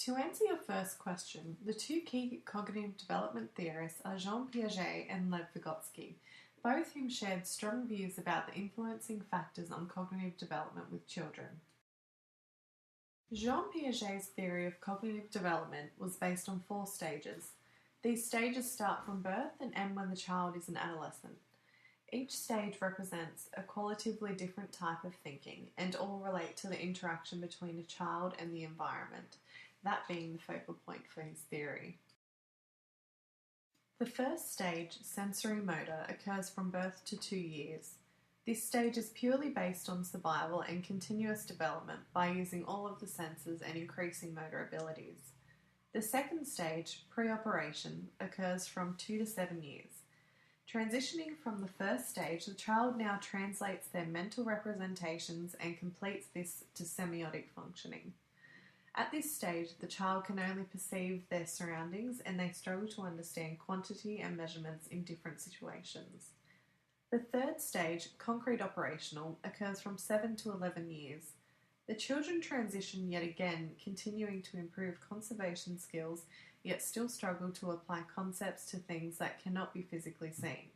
To answer your first question, the two key cognitive development theorists are Jean Piaget and Lev Vygotsky, both whom shared strong views about the influencing factors on cognitive development with children. Jean Piaget's theory of cognitive development was based on 4 stages. These stages start from birth and end when the child is an adolescent. Each stage represents a qualitatively different type of thinking, and all relate to the interaction between a child and the environment, that being the focal point for his theory. The first stage, sensory motor, occurs from birth to 2 years. This stage is purely based on survival and continuous development by using all of the senses and increasing motor abilities. The second stage, pre-operation, occurs from 2 to 7 years. Transitioning from the first stage, the child now translates their mental representations and completes this to semiotic functioning. At this stage, the child can only perceive their surroundings and they struggle to understand quantity and measurements in different situations. The third stage, concrete operational, occurs from 7 to 11 years. The children transition yet again, continuing to improve conservation skills, yet still struggle to apply concepts to things that cannot be physically seen.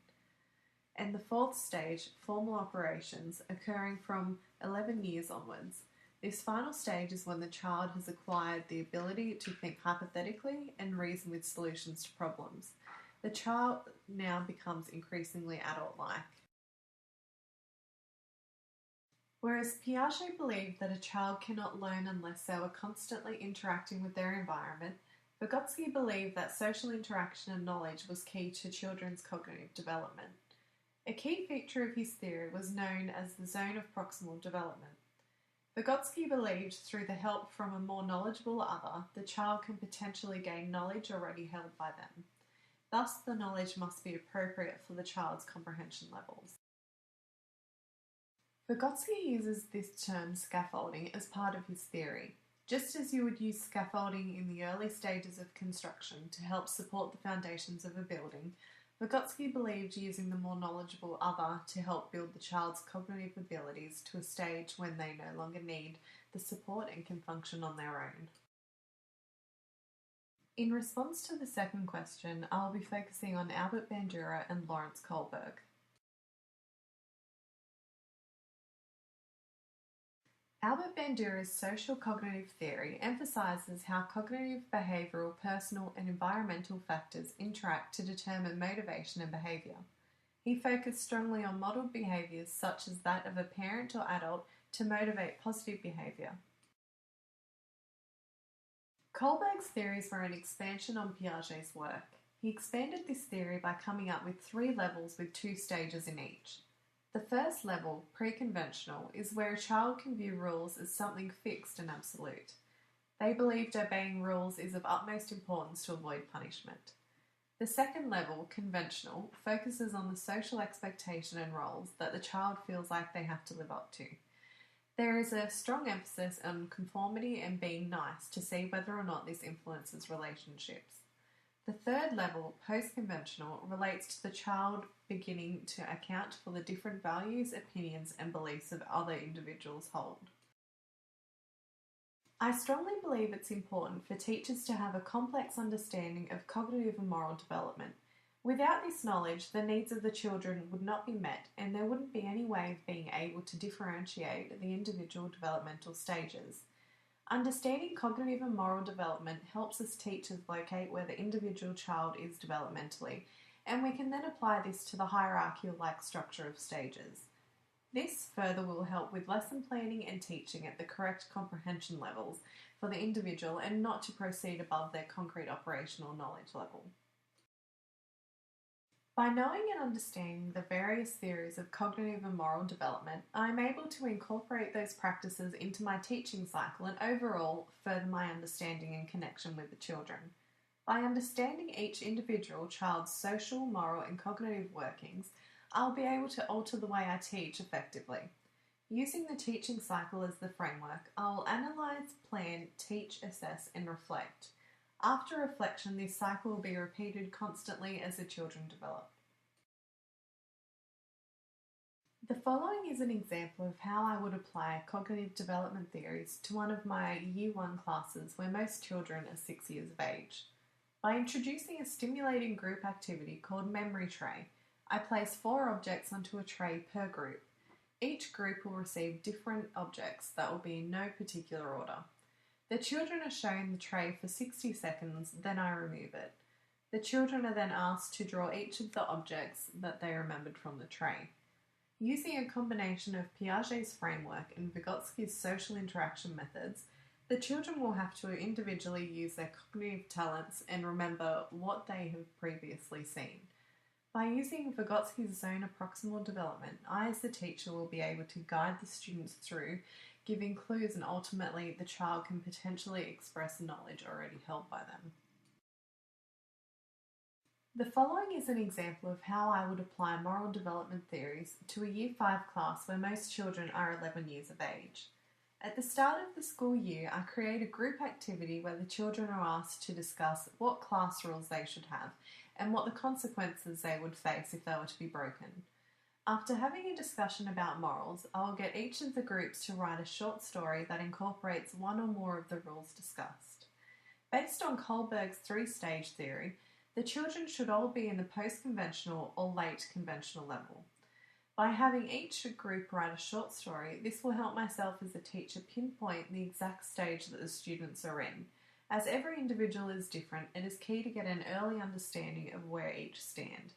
And the fourth stage, formal operations, occurring from 11 years onwards. This final stage is when the child has acquired the ability to think hypothetically and reason with solutions to problems. The child now becomes increasingly adult-like. Whereas Piaget believed that a child cannot learn unless they were constantly interacting with their environment, Vygotsky believed that social interaction and knowledge was key to children's cognitive development. A key feature of his theory was known as the zone of proximal development. Vygotsky believed through the help from a more knowledgeable other, the child can potentially gain knowledge already held by them. Thus, the knowledge must be appropriate for the child's comprehension levels. Vygotsky uses this term scaffolding as part of his theory. Just as you would use scaffolding in the early stages of construction to help support the foundations of a building, Vygotsky believed using the more knowledgeable other to help build the child's cognitive abilities to a stage when they no longer need the support and can function on their own. In response to the second question, I will be focusing on Albert Bandura and Lawrence Kohlberg. Albert Bandura's social cognitive theory emphasises how cognitive, behavioural, personal and environmental factors interact to determine motivation and behaviour. He focused strongly on modelled behaviours such as that of a parent or adult to motivate positive behaviour. Kohlberg's theories were an expansion on Piaget's work. He expanded this theory by coming up with 3 levels with 2 stages in each. The first level, pre-conventional, is where a child can view rules as something fixed and absolute. They believed obeying rules is of utmost importance to avoid punishment. The second level, conventional, focuses on the social expectation and roles that the child feels like they have to live up to. There is a strong emphasis on conformity and being nice to see whether or not this influences relationships. The third level, post-conventional, relates to the child beginning to account for the different values, opinions and beliefs of other individuals hold. I strongly believe it's important for teachers to have a complex understanding of cognitive and moral development. Without this knowledge, the needs of the children would not be met and there wouldn't be any way of being able to differentiate the individual developmental stages. Understanding cognitive and moral development helps us teachers locate where the individual child is developmentally, and we can then apply this to the hierarchical-like structure of stages. This further will help with lesson planning and teaching at the correct comprehension levels for the individual and not to proceed above their concrete operational knowledge level. By knowing and understanding the various theories of cognitive and moral development, I am able to incorporate those practices into my teaching cycle and overall further my understanding and connection with the children. By understanding each individual child's social, moral and cognitive workings, I'll be able to alter the way I teach effectively. Using the teaching cycle as the framework, I will analyse, plan, teach, assess and reflect. After reflection, this cycle will be repeated constantly as the children develop. The following is an example of how I would apply cognitive development theories to one of my Year 1 classes where most children are 6 years of age. By introducing a stimulating group activity called Memory Tray, I place 4 objects onto a tray per group. Each group will receive different objects that will be in no particular order. The children are shown the tray for 60 seconds, then I remove it. The children are then asked to draw each of the objects that they remembered from the tray. Using a combination of Piaget's framework and Vygotsky's social interaction methods, the children will have to individually use their cognitive talents and remember what they have previously seen. By using Vygotsky's zone of proximal development, I as the teacher will be able to guide the students through, giving clues, and ultimately the child can potentially express knowledge already held by them. The following is an example of how I would apply moral development theories to a Year 5 class where most children are 11 years of age. At the start of the school year, I create a group activity where the children are asked to discuss what class rules they should have and what the consequences they would face if they were to be broken. After having a discussion about morals, I will get each of the groups to write a short story that incorporates one or more of the rules discussed. Based on Kohlberg's 3-stage theory, the children should all be in the post-conventional or late conventional level. By having each group write a short story, this will help myself as a teacher pinpoint the exact stage that the students are in. As every individual is different, it is key to get an early understanding of where each stand.